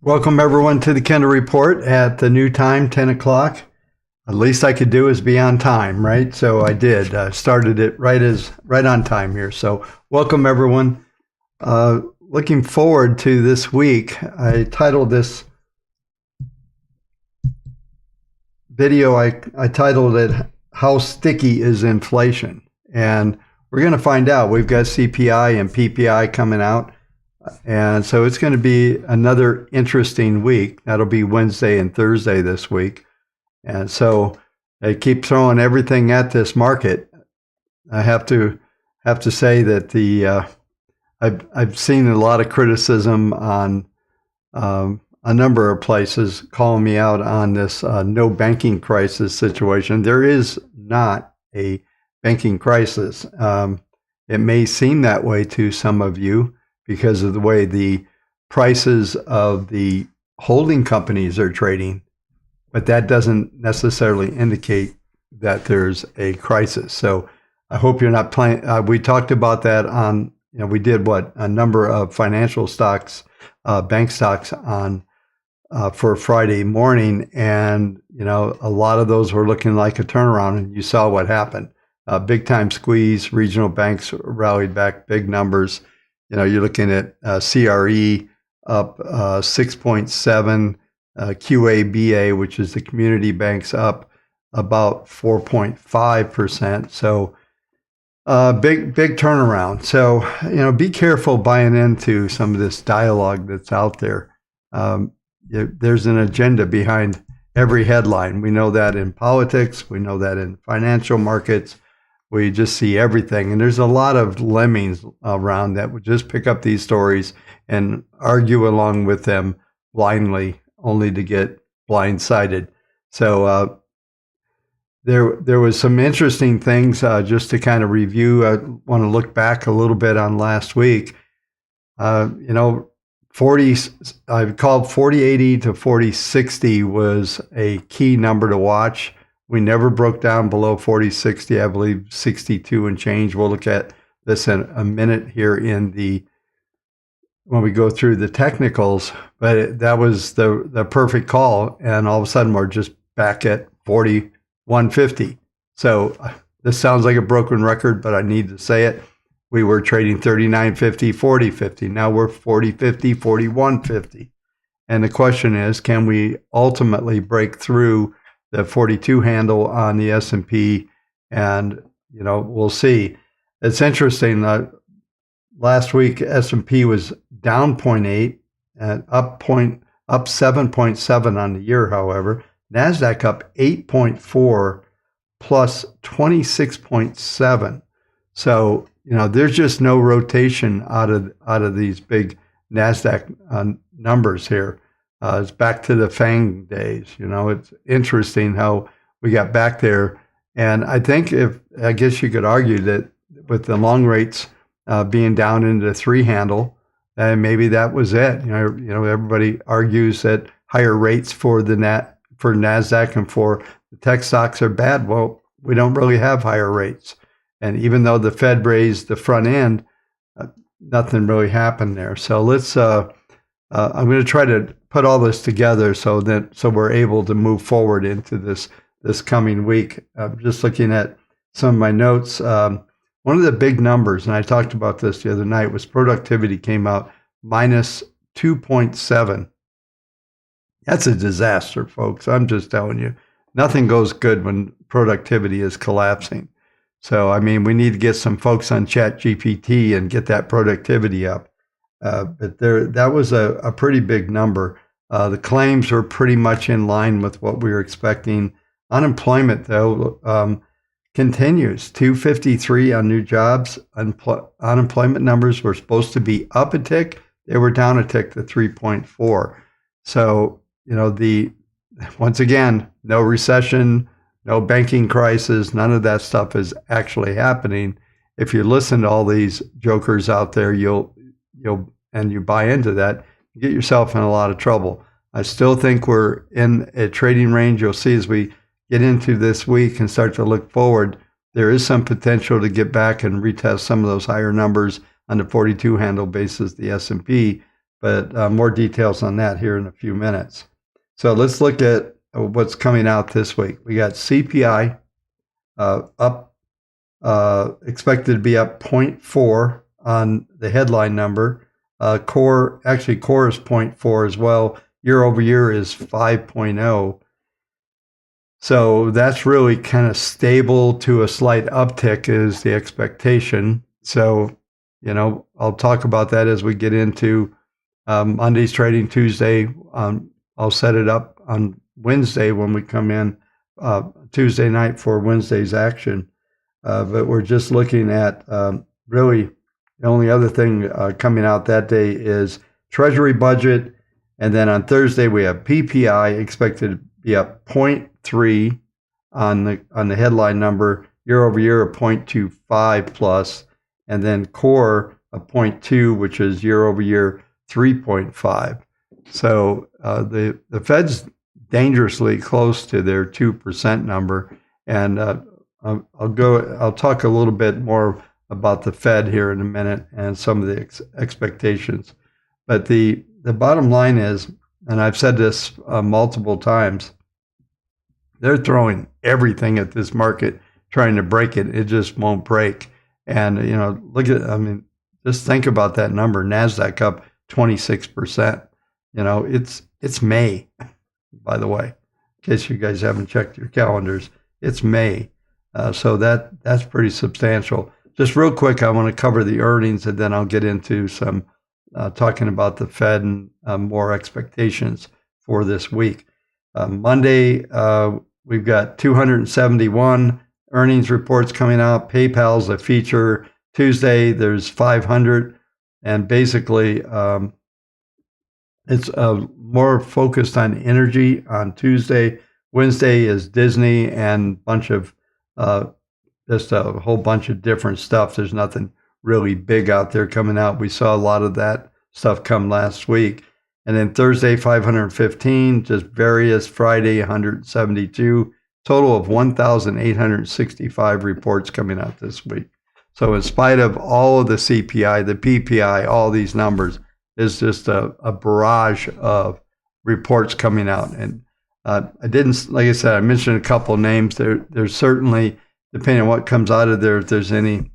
Welcome everyone to the Kendall Report at the new time, 10 o'clock. The least I could do is be on time, right? So I did. Started it right on time here. So welcome everyone. Looking forward to this week. I titled this video, I titled it, How Sticky is Inflation? And we're going to find out. We've got CPI and PPI coming out. And so it's going to be another interesting week. That'll be Wednesday and Thursday this week. And so they keep throwing everything at this market. I have to say that I've seen a lot of criticism on a number of places calling me out on this no banking crisis situation. There is not a banking crisis. It may seem that way to some of you, because of the way the prices of the holding companies are trading, but that doesn't necessarily indicate that there's a crisis. So I hope you're not playing. We talked about that we did a number of financial stocks, bank stocks on for Friday morning, and a lot of those were looking like a turnaround, and you saw what happened. Big time squeeze. Regional banks rallied back big numbers. You're looking at CRE up 6.7, QABA, which is the community banks, up about 4.5%. So big turnaround. So be careful buying into some of this dialogue that's out there. There's an agenda behind every headline. We know that in politics. We know that in financial markets. We just see everything. And there's a lot of lemmings around that would just pick up these stories and argue along with them blindly, only to get blindsided. So there was some interesting things just to kind of review. I want to look back a little bit on last week. 40, I've called 4080 to 4060 was a key number to watch. We never broke down below 4060, I believe 62 and change. We'll look at this in a minute here when we go through the technicals, but that was the perfect call. And all of a sudden we're just back at 4150. So this sounds like a broken record, but I need to say it. We were trading 39.50, 40.50. Now we're 40.50, 41.50. And the question is, can we ultimately break through the 42 handle on the S&P? And, we'll see. It's interesting that last week S&P was down 0.8 and up 7.7 on the year, however. NASDAQ up 8.4 plus 26.7. So, there's just no rotation out of these big NASDAQ numbers here. It's back to the FANG days. It's interesting how we got back there. And I think I guess you could argue that with the long rates being down into the 3 handle, and maybe that was it. Everybody argues that higher rates for NASDAQ and for the tech stocks are bad. Well, we don't really have higher rates. And even though the Fed raised the front end, nothing really happened there. So I'm going to try to put all this together so we're able to move forward into this coming week. I'm just looking at some of my notes. One of the big numbers, and I talked about this the other night, was productivity came out minus 2.7. That's a disaster, folks. I'm just telling you. Nothing goes good when productivity is collapsing. So, we need to get some folks on ChatGPT and get that productivity up. But that was a pretty big number. The claims were pretty much in line with what we were expecting. Unemployment, though, continues. 253 on new jobs. Unemployment numbers were supposed to be up a tick. They were down a tick to 3.4. So, once again, no recession, no banking crisis, none of that stuff is actually happening. If you listen to all these jokers out there, and you buy into that, you get yourself in a lot of trouble. I still think we're in a trading range. You'll see as we get into this week and start to look forward, there is some potential to get back and retest some of those higher numbers on the 42 handle basis, the S&P, but more details on that here in a few minutes. So let's look at what's coming out this week. We got CPI up, expected to be up 0.4 on the headline number. Core is 0.4 as well. Year over year is 5.0. So that's really kind of stable to a slight uptick is the expectation. So, I'll talk about that as we get into Monday's trading, Tuesday. I'll set it up on Wednesday when we come in Tuesday night for Wednesday's action. But we're just looking at really the only other thing coming out that day is Treasury budget. And then on Thursday, we have PPI expected to be up 0.3 on the headline number, year over year a 0.25 plus, and then core a 0.2, which is year over year 3.5. So the Fed's dangerously close to their 2% number. And I'll talk a little bit more about the Fed here in a minute and some of the expectations. But the bottom line is, and I've said this multiple times, they're throwing everything at this market, trying to break it. It just won't break. And, just think about that number. NASDAQ up 26%. It's May, by the way, in case you guys haven't checked your calendars. It's May. So that's pretty substantial. Just real quick, I want to cover the earnings, and then I'll get into some talking about the Fed and more expectations for this week. Monday, we've got 271 earnings reports coming out. PayPal's a feature. Tuesday, there's 500. And basically, it's more focused on energy on Tuesday. Wednesday is Disney and just a whole bunch of different stuff. There's nothing really big out there coming out. We saw a lot of that stuff come last week. And then Thursday, 515, just various. Friday, 172. Total of 1,865 reports coming out this week. So in spite of all of the CPI, the PPI, all these numbers, there's just a barrage of reports coming out. And like I said, I mentioned a couple of names. There's certainly, depending on what comes out of there, if there's any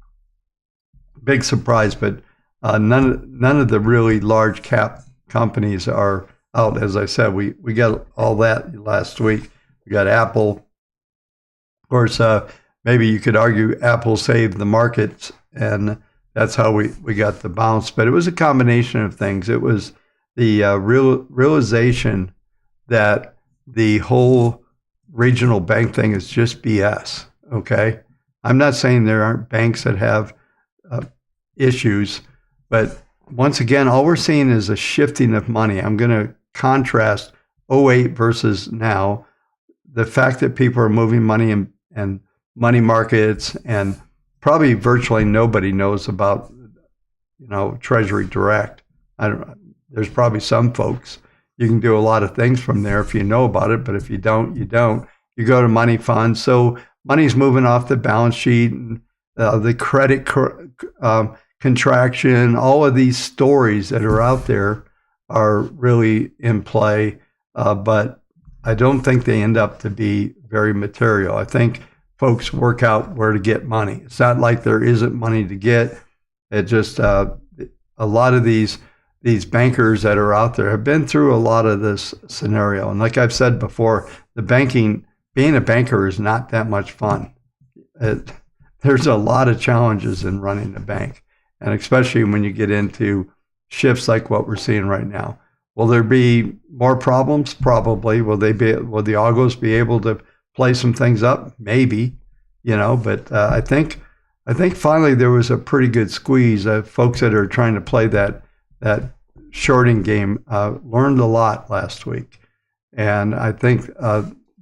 big surprise, but none of the really large cap companies are out. As I said, we got all that last week. We got Apple. Of course, maybe you could argue Apple saved the markets, and that's how we got the bounce. But it was a combination of things. It was the realization that the whole regional bank thing is just BS. Okay, I'm not saying there aren't banks that have issues, but once again, all we're seeing is a shifting of money. I'm going to contrast '08 versus now. The fact that people are moving money and money markets, and probably virtually nobody knows about, Treasury Direct. There's probably some folks. You can do a lot of things from there if you know about it, but if you don't, you don't. You go to money funds. So money's moving off the balance sheet, and the credit contraction, all of these stories that are out there are really in play, but I don't think they end up to be very material. I think folks work out where to get money. It's not like there isn't money to get. It just a lot of these bankers that are out there have been through a lot of this scenario. And like I've said before, being a banker is not that much fun. There's a lot of challenges in running a bank, and especially when you get into shifts like what we're seeing right now. Will there be more problems? Probably. Will the algos be able to play some things up? Maybe, but I think finally there was a pretty good squeeze. Folks that are trying to play that shorting game learned a lot last week, and I think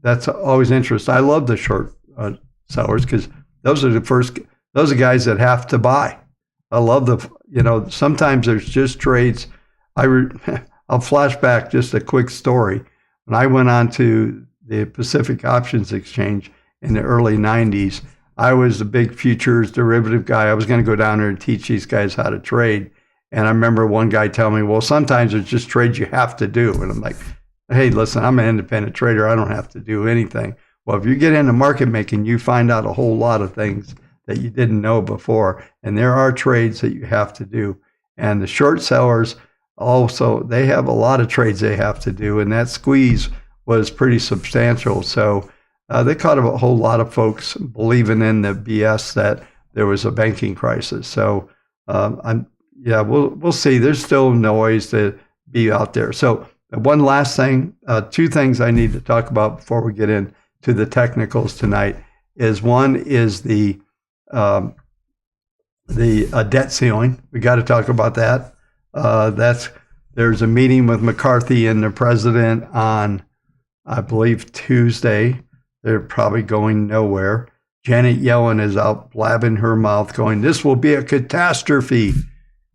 that's always interesting. I love the short sellers because those are guys that have to buy. I love sometimes there's just trades. I'll flash back just a quick story. When I went on to the Pacific Options Exchange in the early 90s, I was a big futures derivative guy. I was going to go down there and teach these guys how to trade. And I remember one guy telling me, well, sometimes there's just trades you have to do. And I'm like, hey, listen, I'm an independent trader. I don't have to do anything. Well, if you get into market making, you find out a whole lot of things that you didn't know before. And there are trades that you have to do. And the short sellers also, they have a lot of trades they have to do. And that squeeze was pretty substantial. So they caught a whole lot of folks believing in the BS that there was a banking crisis. So we'll see. There's still noise to be out there. So one last thing, two things I need to talk about before we get into the technicals tonight is one is the debt ceiling. We got to talk about that. There's a meeting with McCarthy and the president on, I believe, Tuesday. They're probably going nowhere. Janet Yellen is out blabbing her mouth going, this will be a catastrophe.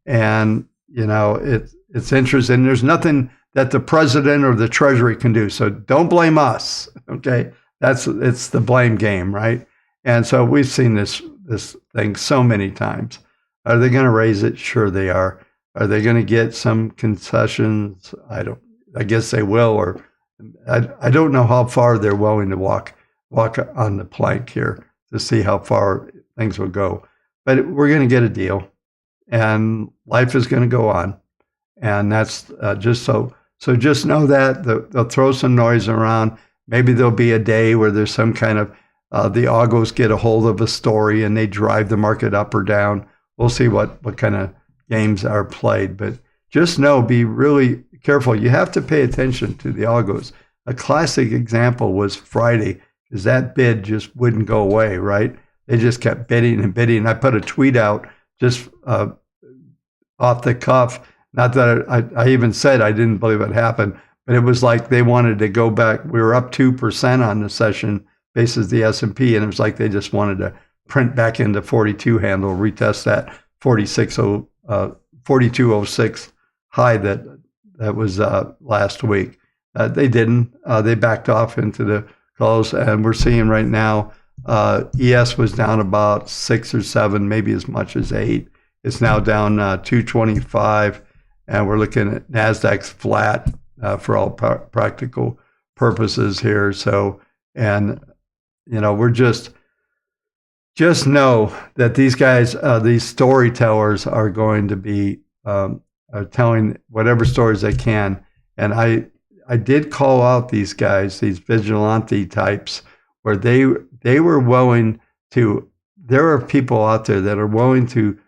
And, it's interesting. There's nothing that the president or the Treasury can do. So don't blame us. Okay. It's the blame game, right? And so we've seen this this thing so many times. Are they going to raise it? Sure they are. Are they going to get some concessions? I guess they will, or I don't know how far they're willing to walk on the plank here to see how far things will go. But we're going to get a deal, and life is going to go on. And that's just so just know that they'll throw some noise around. Maybe there'll be a day where there's some kind of the algos get a hold of a story and they drive the market up or down. We'll see what kind of games are played. But just know, be really careful. You have to pay attention to the algos. A classic example was Friday, because that bid just wouldn't go away, right? They just kept bidding and bidding. I put a tweet out just off the cuff. Not that I even said I didn't believe it happened, but it was like they wanted to go back. We were up 2% on the session basis the S&P, and it was like they just wanted to print back into 42 handle, retest that 4206 high that was last week. They didn't. They backed off into the close, and we're seeing right now ES was down about 6 or 7, maybe as much as 8. It's now down 225, and we're looking at NASDAQ's flat for all practical purposes here. So, and we're just know that these guys, these storytellers, are going to be are telling whatever stories they can. And I did call out these guys, these vigilante types, where they were willing to. There are people out there that are willing to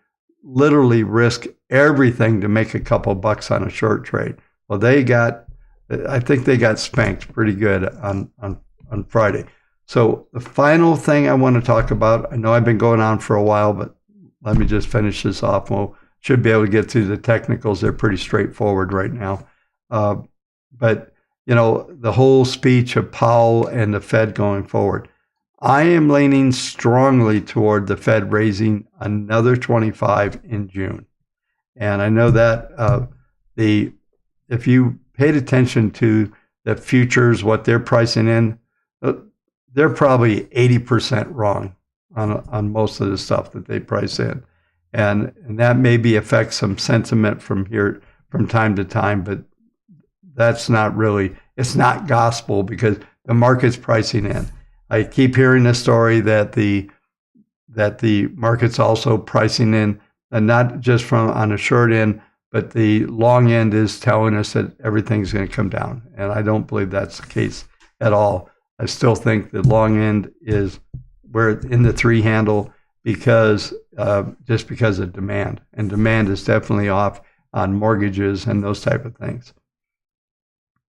literally risk everything to make a couple bucks on a short trade. Well, I think they got spanked pretty good on Friday. So the final thing I want to talk about, I know I've been going on for a while, but let me just finish this off. We'll should be able to get to the technicals. They're pretty straightforward right now. But the whole speech of Powell and the Fed going forward, I am leaning strongly toward the Fed raising another 25 in June. And I know that if you paid attention to the futures, what they're pricing in, they're probably 80% wrong on most of the stuff that they price in. And that maybe affects some sentiment from time to time, but that's not really, it's not gospel because the market's pricing in. I keep hearing the story that the market's also pricing in, and not just from on the short end, but the long end is telling us that everything's going to come down. And I don't believe that's the case at all. I still think the long end is where in the 3 handle because just because of demand, and demand is definitely off on mortgages and those type of things.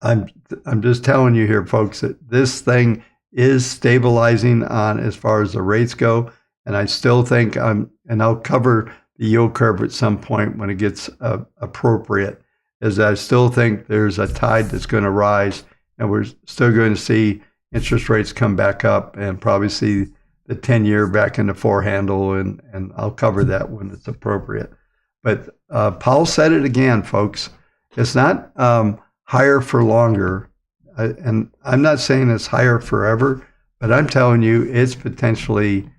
I'm just telling you here, folks, that this thing is stabilizing on as far as the rates go, and I still think and I'll cover the yield curve at some point when it gets appropriate, is I still think there's a tide that's going to rise, and we're still going to see interest rates come back up and probably see the 10-year back in the 4 handle, and I'll cover that when it's appropriate. But Powell said it again, folks. It's not higher for longer, and I'm not saying it's higher forever, but I'm telling you it's potentially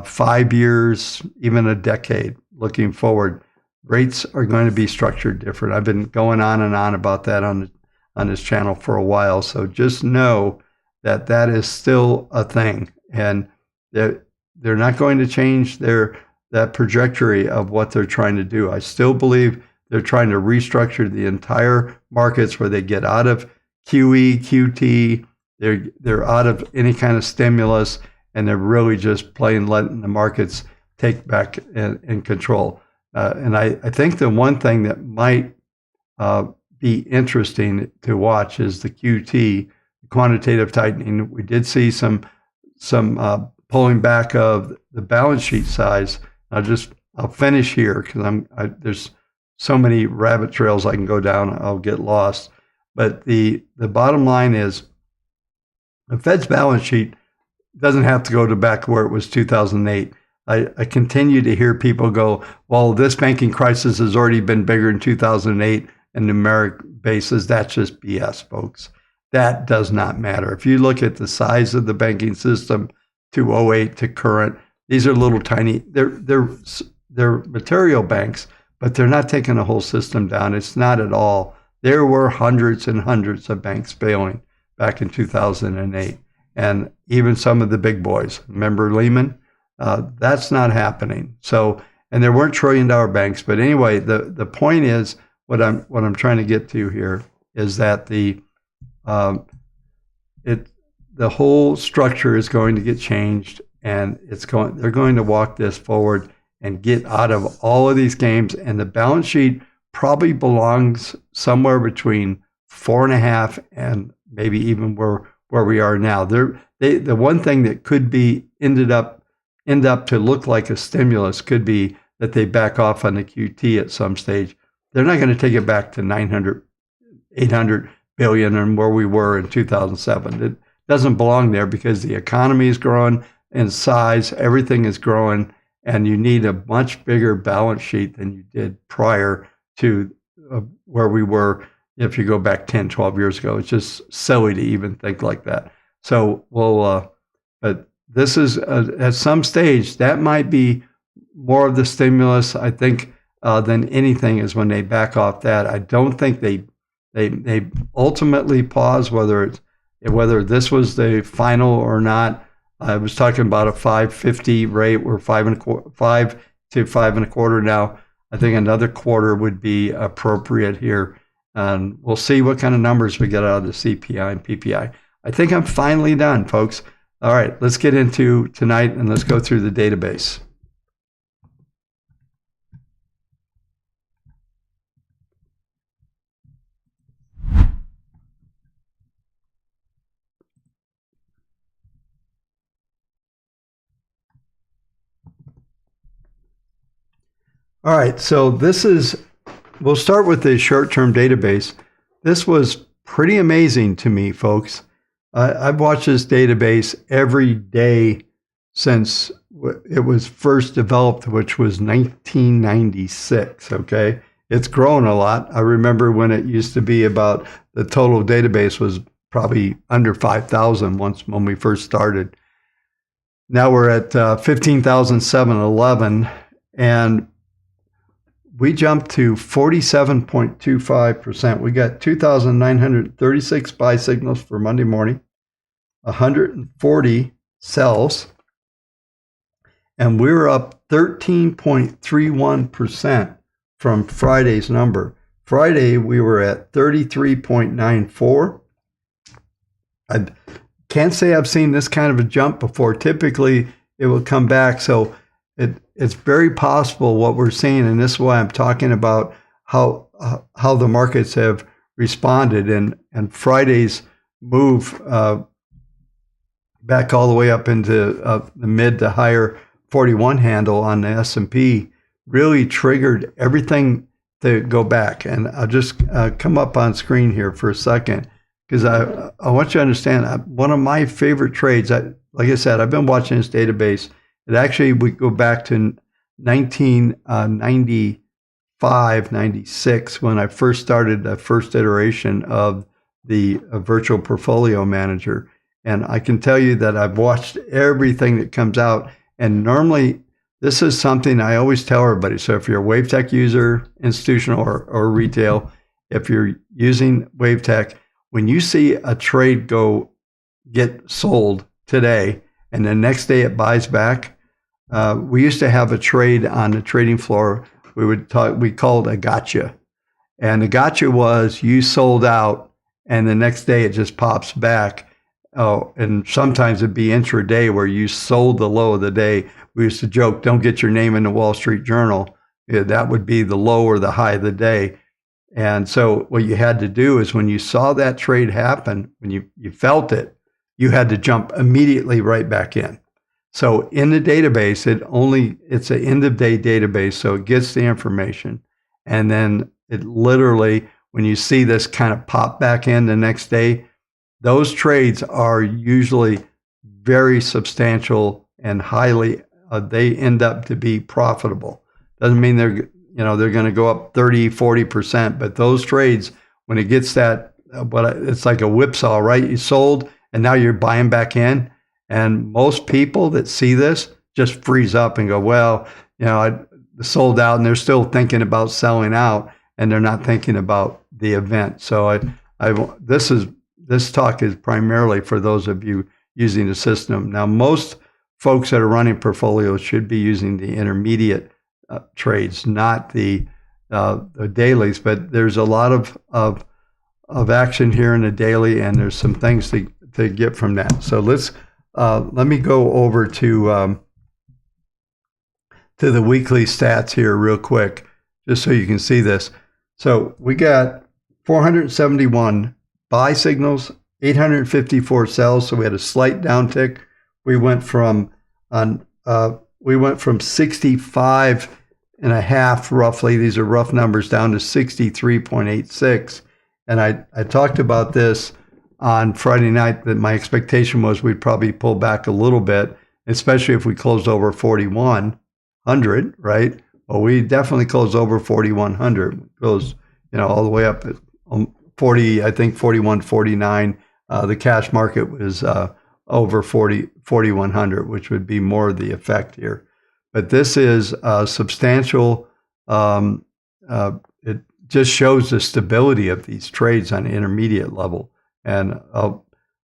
5 years, even a decade looking forward. Rates are going to be structured different. I've been going on and on about that on this channel for a while, so just know that is still a thing, and they're not going to change that trajectory of what they're trying to do. I still believe they're trying to restructure the entire markets where they get out of QE, QT, they're out of any kind of stimulus, and they're really just letting the markets take back in control. And I think the one thing that might be interesting to watch is the QT, quantitative tightening. We did see some pulling back of the balance sheet size. I'll finish here because there's so many rabbit trails I can go down. I'll get lost. But the bottom line is the Fed's balance sheet doesn't have to go to back where it was 2008. I continue to hear people go, well, this banking crisis has already been bigger in 2008 and numeric basis. That's just BS, folks. That does not matter. If you look at the size of the banking system to 08 to current, These are little tiny, they're material banks, but they're not taking the whole system down. It's not at all. There were hundreds and hundreds of banks failing back in 2008. And even some of the big boys, remember Lehman? That's not happening. So, and there weren't trillion-dollar banks. But anyway, the point is, what I'm trying to get to here is that the whole structure is going to get changed, and they're going to walk this forward and get out of all of these games. And the balance sheet probably belongs somewhere between 4.5 and maybe even where we are now. The one thing that could be end up to look like a stimulus could be that they back off on the QT at some stage. They're not going to take it back to 900, 800 billion and where we were in 2007. It doesn't belong there because the economy is growing in size, everything is growing, and you need a much bigger balance sheet than you did prior to where we were if you go back 10, 12 years ago. It's just silly to even think like that. So but this is at some stage that might be more of the stimulus, I think, than anything is when they back off that. I don't think they ultimately pause whether this was the final or not. I was talking about a 5.50 rate. We're 5 to 5.25 now. I think another quarter would be appropriate here. And we'll see what kind of numbers we get out of the CPI and PPI. I think I'm finally done, folks. All right, let's get into tonight and let's go through the database. All right, so we'll start with the short-term database. This was pretty amazing to me, folks. I've watched this database every day since it was first developed, which was 1996, okay? It's grown a lot. I remember when it used to be about, the total database was probably under 5,000 when we first started. Now we're at 15,711, and we jumped to 47.25%. We got 2,936 buy signals for Monday morning, 140 sells, and we were up 13.31% from Friday's number. Friday, we were at 33.94. I can't say I've seen this kind of a jump before. Typically, it will come back. So it's very possible what we're seeing, and this is why I'm talking about how the markets have responded. And Friday's move back all the way up into the mid to higher 41 handle on the S&P really triggered everything to go back. And I'll just come up on screen here for a second because I want you to understand one of my favorite trades. Like I said, I've been watching this database. It actually, we go back to 1995, 96, when I first started the first iteration of the virtual portfolio manager. And I can tell you that I've watched everything that comes out. And normally, this is something I always tell everybody. So if you're a Wavetech user, institutional or retail, if you're using Wavetech, when you see a trade get sold today, and the next day it buys back. We used to have a trade on the trading floor. We called a gotcha. And the gotcha was you sold out and the next day it just pops back. Oh, and sometimes it'd be intraday where you sold the low of the day. We used to joke, don't get your name in the Wall Street Journal. Yeah, that would be the low or the high of the day. And so what you had to do is when you saw that trade happen, when you felt it, you had to jump immediately right back in. So in the database, it's an end of day database, so it gets the information. And then it literally, when you see this kind of pop back in the next day, those trades are usually very substantial and highly, they end up to be profitable. Doesn't mean they're going to go up 30, 40%, but those trades, when it gets that, it's like a whipsaw, right? You sold and now you're buying back in. And most people that see this, just freeze up and go, well, I sold out, and they're still thinking about selling out, and they're not thinking about the event. So this talk is primarily for those of you using the system. Now, most folks that are running portfolios should be using the intermediate trades, not the dailies. But there's a lot of action here in the daily, and there's some things to get from that. So let me go over to the weekly stats here real quick, just so you can see this. So we got 471 buy signals, 854 sells. So we had a slight downtick. We went from 65 and a half roughly. These are rough numbers, down to 63.86. And I talked about this on Friday night, that my expectation was we'd probably pull back a little bit, especially if we closed over 4,100, right? Well, we definitely closed over 4,100. Goes, all the way up at 40, I think 41.49. The cash market was over 4,100, which would be more of the effect here. But this is substantial. It just shows the stability of these trades on the intermediate level. And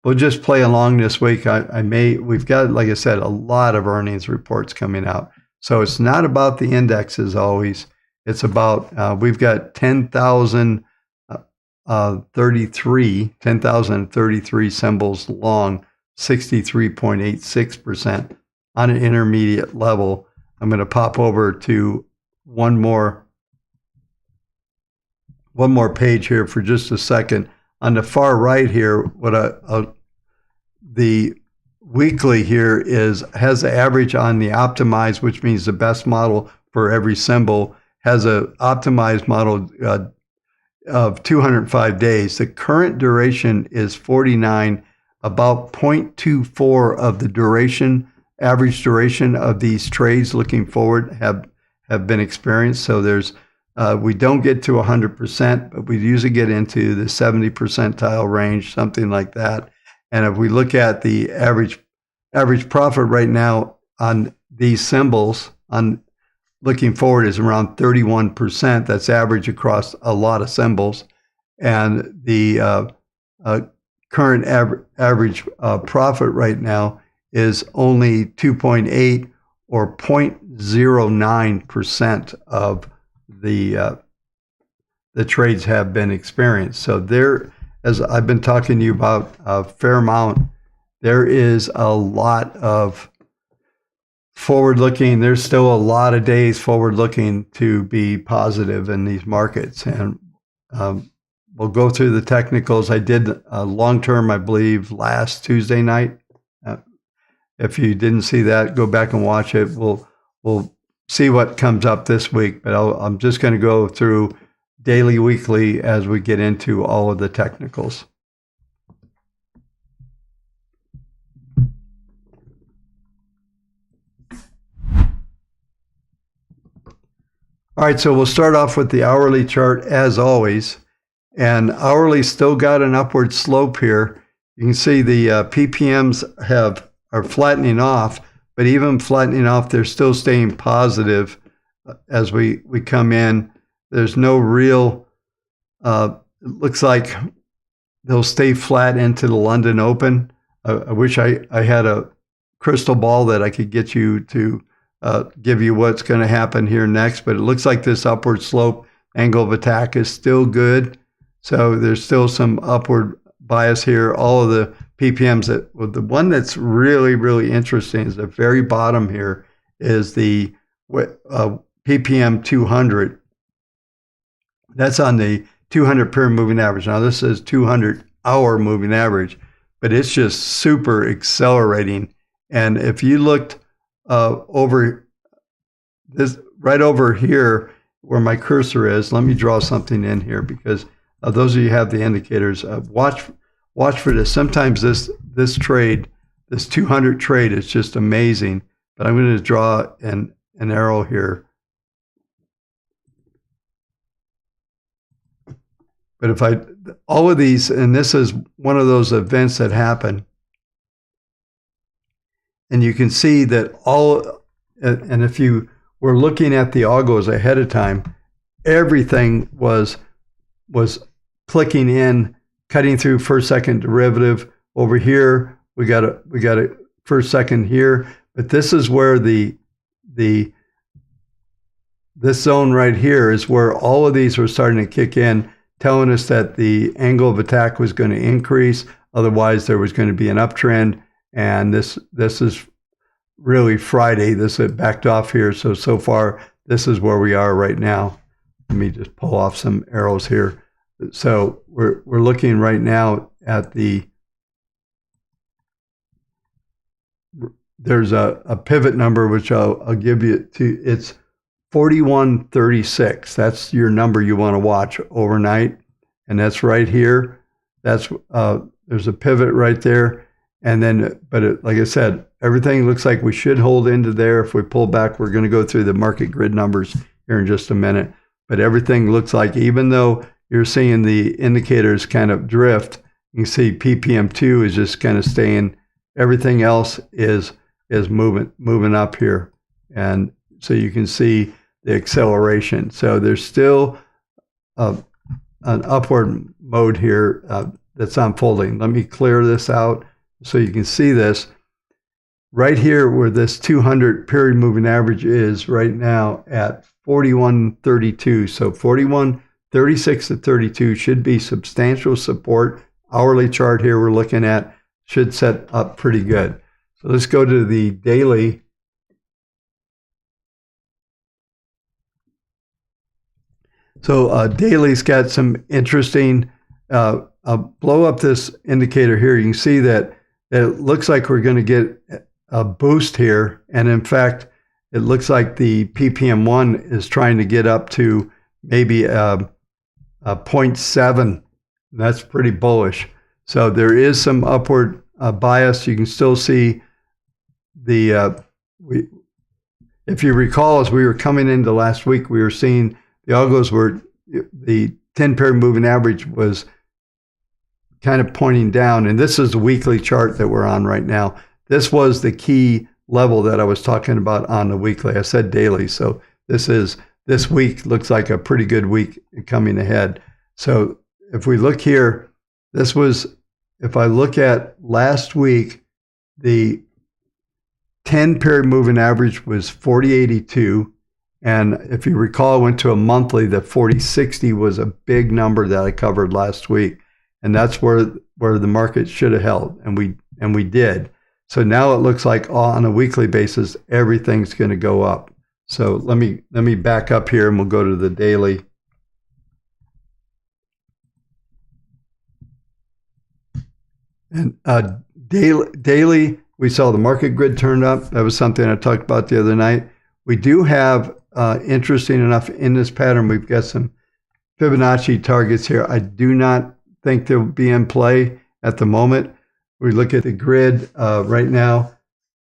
we'll just play along this week. We've got, like I said, a lot of earnings reports coming out. So it's not about the indexes always. It's about, we've got 10,033 symbols long, 63.86% on an intermediate level. I'm going to pop over to one more page here for just a second. On the far right here, the weekly here has the average on the optimized, which means the best model for every symbol, has a optimized model of 205 days. The current duration is 49, about 0.24 of the average duration of these trades looking forward have been experienced. So we don't get to 100%, but we usually get into the 70 percentile range, something like that. And if we look at the average profit right now on these symbols, on looking forward, is around 31%. That's average across a lot of symbols. And the current average profit right now is only 2.8 or 0.09% of the trades have been experienced. So there, as I've been talking to you about a fair amount, there is a lot of forward-looking. There's still a lot of days forward-looking to be positive in these markets. And we'll go through the technicals. I did long-term, I believe, last Tuesday night. If you didn't see that, go back and watch it. We'll see what comes up this week, but I'm just going to go through daily, weekly as we get into all of the technicals. All right, so we'll start off with the hourly chart as always, and hourly still got an upward slope here. You can see the PPMs are flattening off, but even flattening off, they're still staying positive as we come in. There's no real, it looks like they'll stay flat into the London Open. I wish I had a crystal ball that I could get you to give you what's going to happen here next, but it looks like this upward slope angle of attack is still good. So there's still some upward bias here. All of the PPMs, the one that's really, really interesting is the very bottom here is the PPM 200. That's on the 200 period moving average. Now this is 200-hour moving average, but it's just super accelerating. And if you looked over this, right over here where my cursor is, let me draw something in here because those of you who have the indicators, watch for this. Sometimes this trade, this 200 trade is just amazing, but I'm going to draw an arrow here. But if all of these, and this is one of those events that happen, and you can see that and if you were looking at the algos ahead of time, everything was clicking in, cutting through first second derivative. Over here we got a first second here, but this is where this zone right here is where all of these were starting to kick in, telling us that the angle of attack was going to increase, otherwise there was going to be an uptrend. And this is really Friday. This had backed off here, so far this is where we are right now. Let me just pull off some arrows here. So we're looking right now at there's a pivot number which I'll give you to. It's 4136. That's your number you want to watch overnight, and that's right here. That's there's a pivot right there, and then like I said, everything looks like we should hold into there. If we pull back, we're going to go through the market grid numbers here in just a minute. But everything looks like, even though you're seeing the indicators kind of drift, you can see PPM2 is just kind of staying. Everything else is moving up here, and so you can see the acceleration. So there's still an upward mode here that's unfolding. Let me clear this out so you can see this. Right here where this 200 period moving average is right now at 4132. So 4136 to 32 should be substantial support. Hourly chart here we're looking at should set up pretty good. So let's go to the daily. So daily's got some interesting, I'll blow up this indicator here. You can see that it looks like we're going to get a boost here. And in fact, it looks like the PPM1 is trying to get up to maybe a 0.7. That's pretty bullish. So there is some upward bias. You can still see if you recall, as we were coming into last week, we were seeing the algos the 10 period moving average was kind of pointing down. And this is the weekly chart that we're on right now. This was the key level that I was talking about on the weekly. I said daily. So this week looks like a pretty good week coming ahead. So if we look here, if I look at last week, the 10 period moving average was 4082. And if you recall, I went to a monthly, the 4060 was a big number that I covered last week. And that's where the market should have held. And we did. So now it looks like on a weekly basis, everything's going to go up. So let me back up here and we'll go to the daily. And daily, we saw the market grid turned up. That was something I talked about the other night. We do have, interesting enough, in this pattern, we've got some Fibonacci targets here. I do not think they'll be in play at the moment. We look at the grid right now,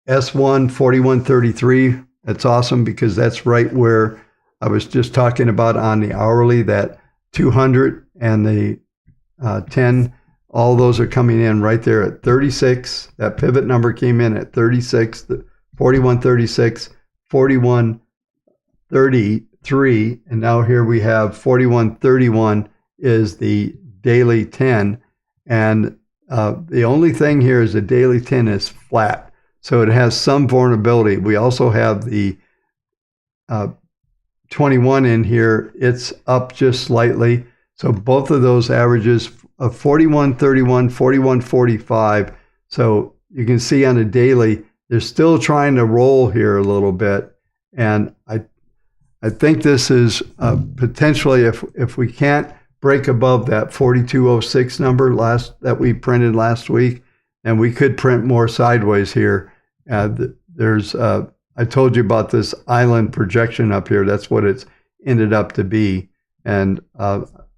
S1 4133. That's awesome because that's right where I was just talking about on the hourly, that 200 and the 10. All those are coming in right there at 36. That pivot number came in at 36, 4136, 4133, and now here we have 4131 is the daily 10. And the only thing here is the daily 10 is flat. So it has some vulnerability. We also have the 21 in here. It's up just slightly. So both of those averages of 41.31, 41.45. So you can see on a daily, they're still trying to roll here a little bit. And I think this is potentially, if we can't break above that 4206 number that we printed last week, and we could print more sideways here. There's I told you about this island projection up here. That's what it's ended up to be. And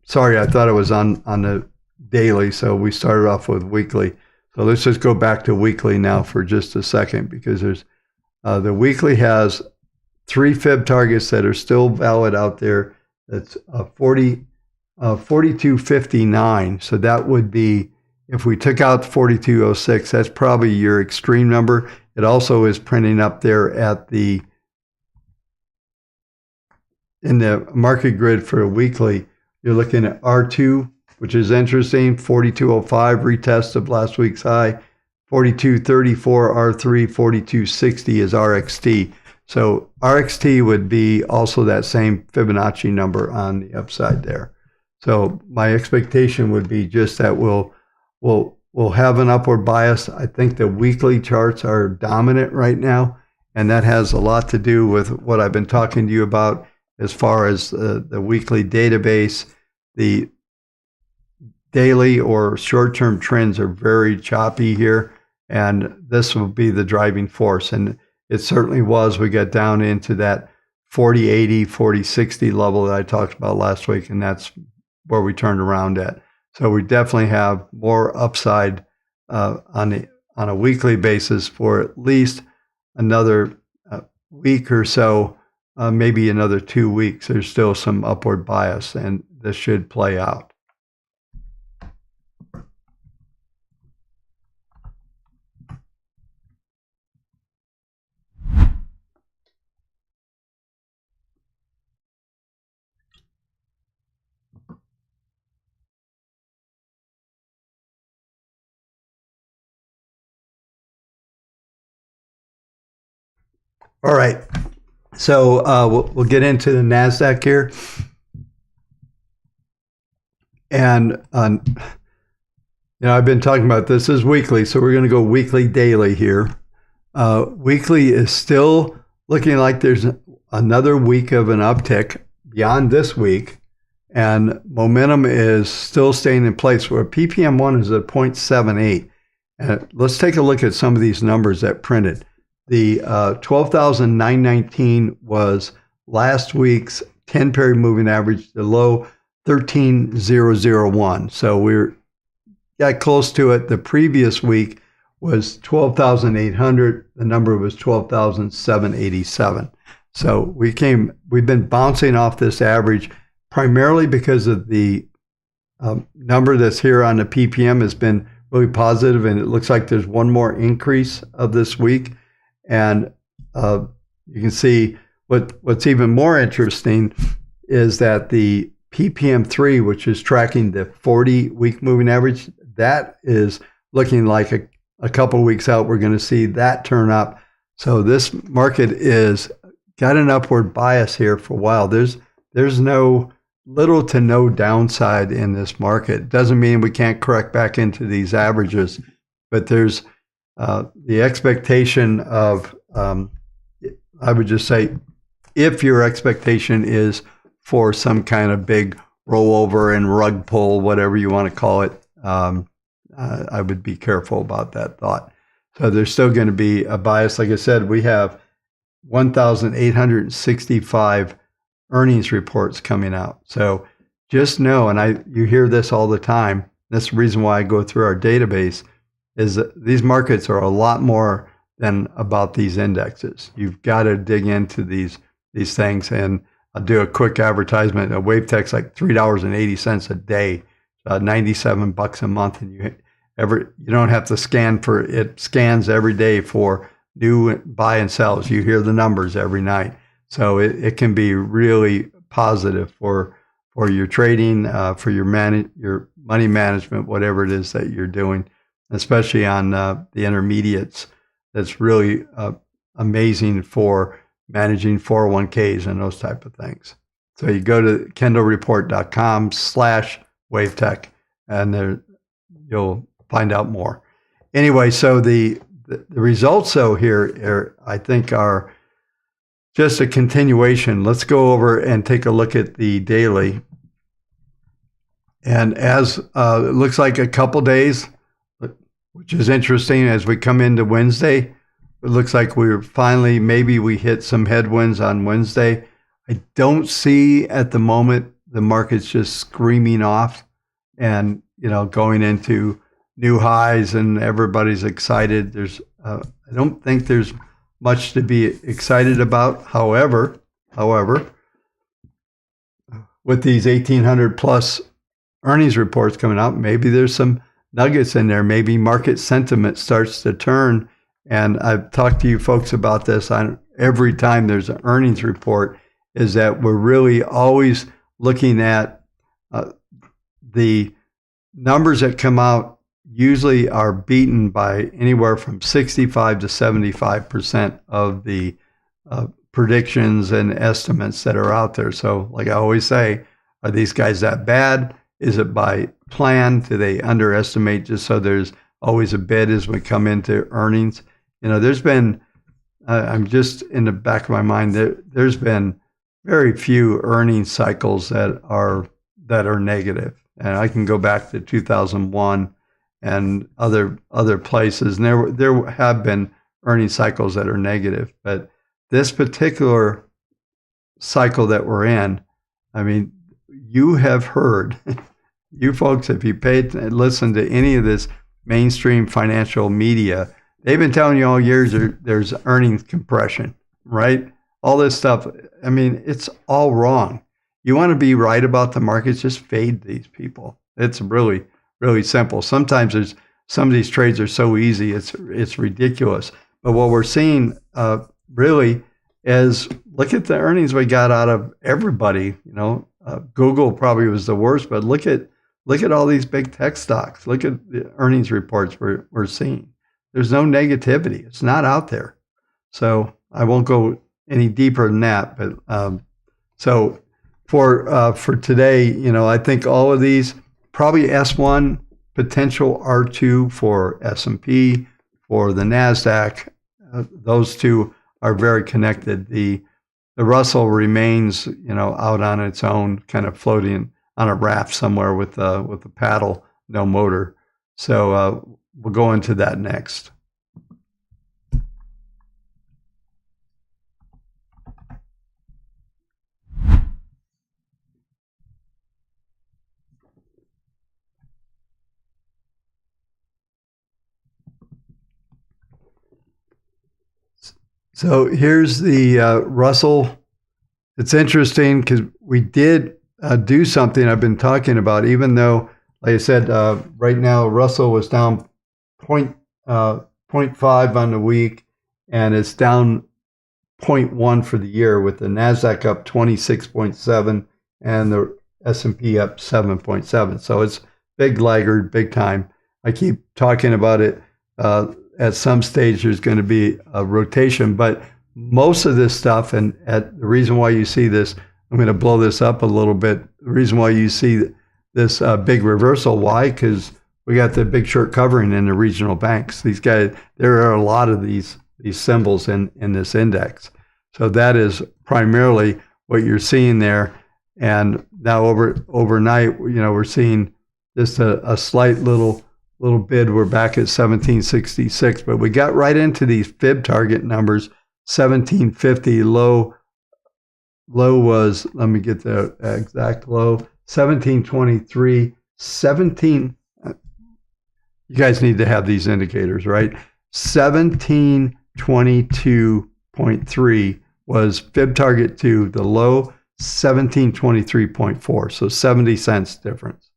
sorry, I thought it was on the daily, so we started off with weekly. So let's just go back to weekly now for just a second, because there's the weekly has 3 fib targets that are still valid out there. That's 4259. So that would be, if we took out 4206, that's probably your extreme number. It also is printing up there in the market grid for a weekly. You're looking at R2, which is interesting, 4205 retest of last week's high, 4234 R3, 4260 is RXT. So RXT would be also that same Fibonacci number on the upside there. So my expectation would be just that we'll have an upward bias. I think the weekly charts are dominant right now, and that has a lot to do with what I've been talking to you about as far as the weekly database. The daily or short-term trends are very choppy here, and this will be the driving force. And it certainly was. We got down into that 4080, 4060 level that I talked about last week, and that's where we turned around at. So we definitely have more upside on a weekly basis for at least another week or so, maybe another 2 weeks. There's still some upward bias, and this should play out. All right, so we'll get into the NASDAQ here. And, I've been talking about this is weekly, so we're going to go weekly, daily here. Weekly is still looking like there's another week of an uptick beyond this week, and momentum is still staying in place where PPM1 is at 0.78. Let's take a look at some of these numbers that printed. The 12,919 was last week's 10-period moving average, the low 13,001. So we got close to it. The previous week was 12,800. The number was 12,787. So we've been bouncing off this average primarily because of the number that's here on the PPM has been really positive, and it looks like there's one more increase of this week. And you can see what's even more interesting is that the PPM3, which is tracking the 40-week moving average, that is looking like a couple weeks out, we're going to see that turn up. So this market is got an upward bias here for a while. There's no little to no downside in this market. Doesn't mean we can't correct back into these averages, but there's the expectation of, I would just say, if your expectation is for some kind of big rollover and rug pull, whatever you want to call it, I would be careful about that thought. So there's still going to be a bias. Like I said, we have 1,865 earnings reports coming out. So just know, and you hear this all the time, that's the reason why I go through our database, is that these markets are a lot more than about these indexes. You've got to dig into these things. And I'll do a quick advertisement. Wavetech's like $3.80 a day, $97 a month, and you don't have to scan for it. It scans every day for new buy and sells. You hear the numbers every night, so it can be really positive for your trading, for your money management, whatever it is that you're doing, especially on the intermediates. That's really amazing for managing 401ks and those type of things. So you go to kendallreport.com/Wavetech, and there you'll find out more. Anyway, so the results though here I think are just a continuation. Let's go over and take a look at the daily. And as it looks like a couple days, which is interesting, as we come into Wednesday, it looks like maybe we hit some headwinds on Wednesday. I don't see at the moment the market's just screaming off and going into new highs and everybody's excited. I don't think there's much to be excited about. However, with these 1,800 plus earnings reports coming out, maybe there's some nuggets in there. Maybe market sentiment starts to turn and I've talked to you folks about this on every time there's an earnings report, is that we're really always looking at the numbers that come out usually are beaten by anywhere from 65 to 75% of the predictions and estimates that are out there. So like I always say, are these guys that bad? Is it by plan? Do they underestimate just so there's always a bid as we come into earnings? There's been, I'm just in the back of my mind, there's been very few earnings cycles that are negative. And I can go back to 2001 and other places, and there have been earnings cycles that are negative. But this particular cycle that we're in, I mean, you have heard, you folks, if you listen to any of this mainstream financial media, they've been telling you all years there's earnings compression, right? All this stuff. I mean, it's all wrong. You want to be right about the markets, just fade these people. It's really, really simple. Sometimes some of these trades are so easy, it's ridiculous. But what we're seeing really is, look at the earnings we got out of everybody. Google probably was the worst, but look at all these big tech stocks. Look at the earnings reports we're seeing. There's no negativity. It's not out there. So I won't go any deeper than that. But so for today, I think all of these, probably S1, potential R2 for S&P, for the NASDAQ. Those two are very connected. The Russell remains, out on its own, kind of floating on a raft somewhere with a paddle, no motor. So we'll go into that next. So here's the Russell. It's interesting because we did do something I've been talking about, even though, like I said, right now Russell was down 0.5 on the week, and it's down 0.1 for the year, with the NASDAQ up 26.7 and the S&P up 7.7. So it's big laggard, big time. I keep talking about it. At some stage, there's going to be a rotation, but most of this stuff, and the reason why you see this, I'm going to blow this up a little bit. The reason why you see this big reversal, why? Because we got the big short covering in the regional banks. These guys, there are a lot of these symbols in this index. So that is primarily what you're seeing there. And now overnight, we're seeing just a slight little bid. We're back at 1766, but we got right into these fib target numbers. 1750 low was, let me get the exact low, 1723, 17. You guys need to have these indicators, right? 1722.3 was fib target to the low, 1723.4. So 70 cents difference.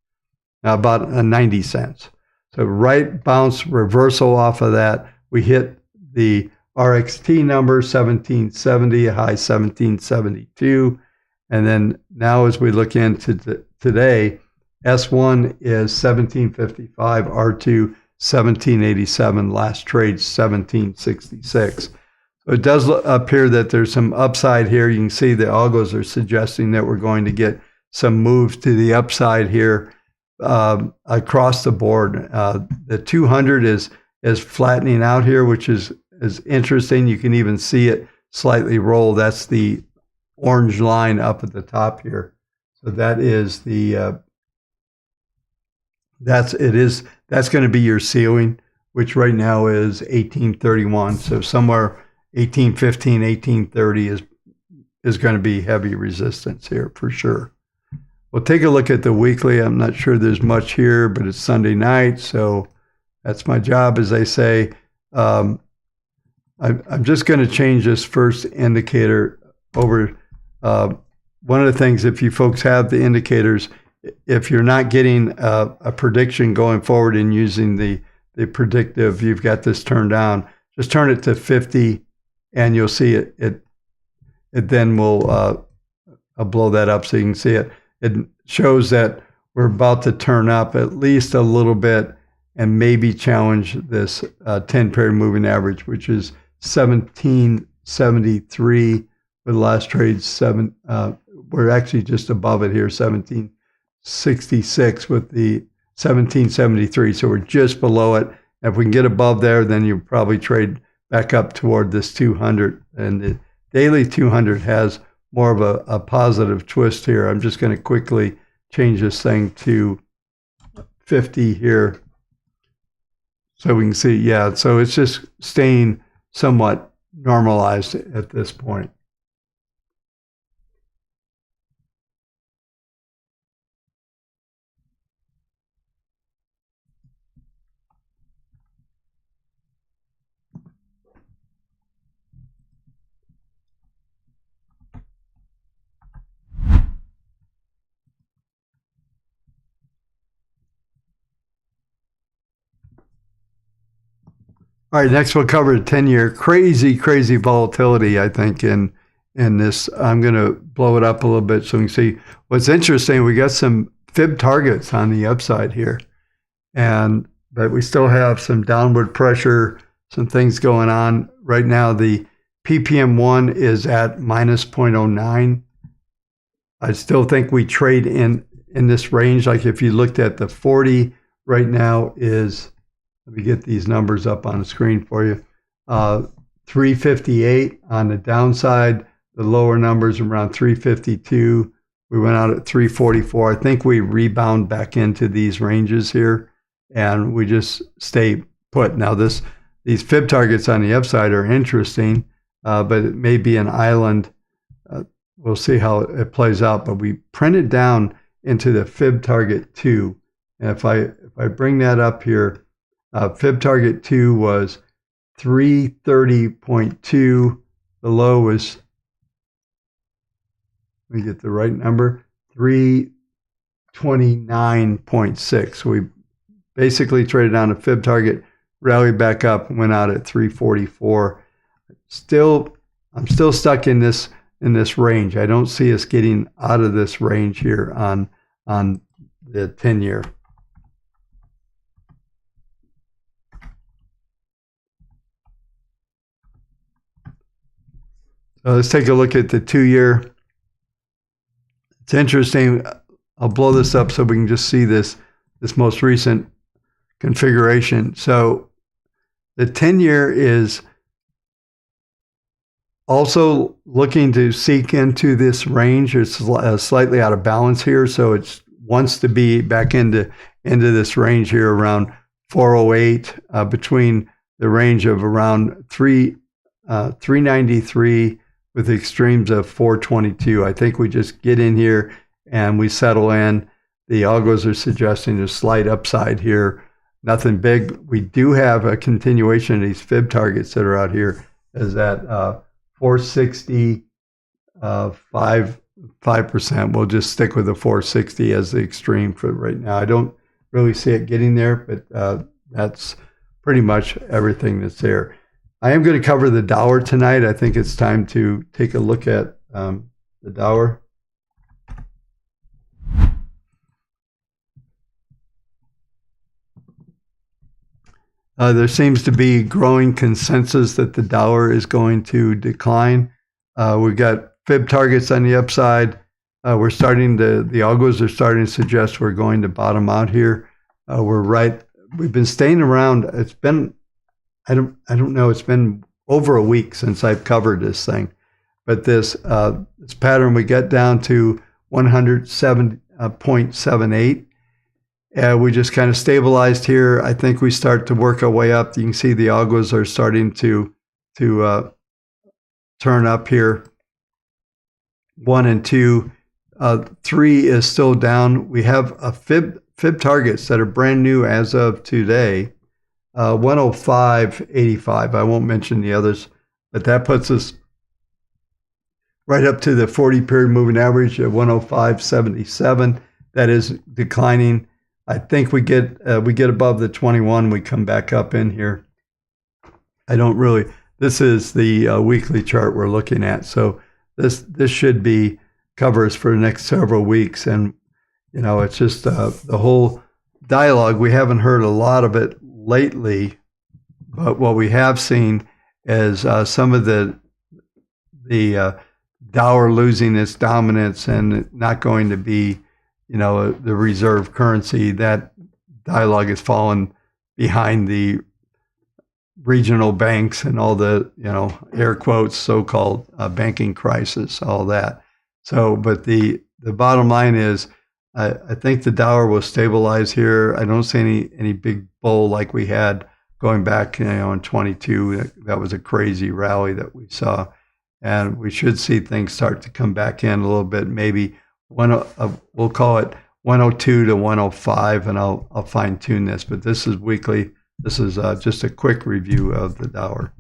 Now about 90 cents. So right bounce reversal off of that. We hit the RXT number 1770, a high 1772. And then now as we look into today, S1 is 1755, R2 1787, last trade 1766. So it does appear that there's some upside here. You can see the algos are suggesting that we're going to get some moves to the upside here. Across the board, the 200 is flattening out here, which is interesting. You can even see it slightly roll. That's the orange line up at the top here. So that is that's going to be your ceiling, which right now is 1831. So somewhere 1815, 1830 is going to be heavy resistance here for sure. We'll take a look at the weekly. I'm not sure there's much here, but it's Sunday night, so that's my job, as they say. I'm just going to change this first indicator over. One of the things, if you folks have the indicators, if you're not getting a prediction going forward and using the predictive, you've got this turned down. just turn it to 50 and you'll see it then will I'll blow that up so you can see it. It shows that we're about to turn up at least a little bit and maybe challenge this 10-period moving average, which is 1773 with the last trade we're actually just above it here, 1766 with the 1773. So we're just below it. If we can get above there, then you probably trade back up toward this 200. And the daily 200 has more of a positive twist here. I'm just going to quickly change this thing to 50 here. So we can see, yeah, so it's just staying somewhat normalized at this point. All right, next we'll cover the 10-year. Crazy volatility, I think, in this. I'm going to blow it up a little bit so we can see. What's interesting, we got some fib targets on the upside here, but we still have some downward pressure, some things going on. Right now, the PPM1 is at minus 0.09. I still think we trade in this range. Like if you looked at the 40 right now is, let me get these numbers up on the screen for you. 358 on the downside. The lower numbers around 352. We went out at 344. I think we rebound back into these ranges here, and we just stay put. Now these fib targets on the upside are interesting, but it may be an island. We'll see how it plays out. But we printed down into the fib target 2, and if I bring that up here. Fib target 2 was 330.2. The low was, let me get the right number, 329.6. So we basically traded down a fib target, rallied back up, went out at 344. I'm still stuck in this range. I don't see us getting out of this range here on the 10-year. Let's take a look at the 2-year. It's interesting. I'll blow this up so we can just see this most recent configuration. So the 10-year is also looking to seek into this range. It's slightly out of balance here, so it wants to be back into this range here around 408, between the range of around 393 with extremes of 422. I think we just get in here and we settle in. The algos are suggesting a slight upside here. Nothing big. We do have a continuation of these fib targets that are out here is at 460, 5%. We'll just stick with the 460 as the extreme for right now. I don't really see it getting there, but that's pretty much everything that's there. I am going to cover the Dow tonight. I think it's time to take a look at the Dow. There seems to be growing consensus that the Dow is going to decline. We've got fib targets on the upside. The algos are starting to suggest we're going to bottom out here. We're right. We've been staying around. It's been, I don't know. It's been over a week since I've covered this thing, but this pattern, we get down to 107.78. We just kind of stabilized here. I think we start to work our way up. You can see the algos are starting to turn up here. 1 and 2, 3 is still down. We have a fib targets that are brand new as of today. 105.85. I won't mention the others, but that puts us right up to the 40-period moving average at 105.77. That is declining. I think we get above the 21. We come back up in here. I don't really. This is the weekly chart we're looking at. So this should be covers for the next several weeks. And, it's just the whole dialogue. We haven't heard a lot of it lately, but what we have seen is some of the dollar losing its dominance and not going to be, the reserve currency. That dialogue has fallen behind the regional banks and all the, air quotes, so-called banking crisis, all that. So, but the bottom line is, I think the dollar will stabilize here. I don't see any big bull like we had going back, in 22. That was a crazy rally that we saw. And we should see things start to come back in a little bit, maybe we'll call it 102 to 105, and I'll fine tune this. But this is weekly. This is just a quick review of the dollar.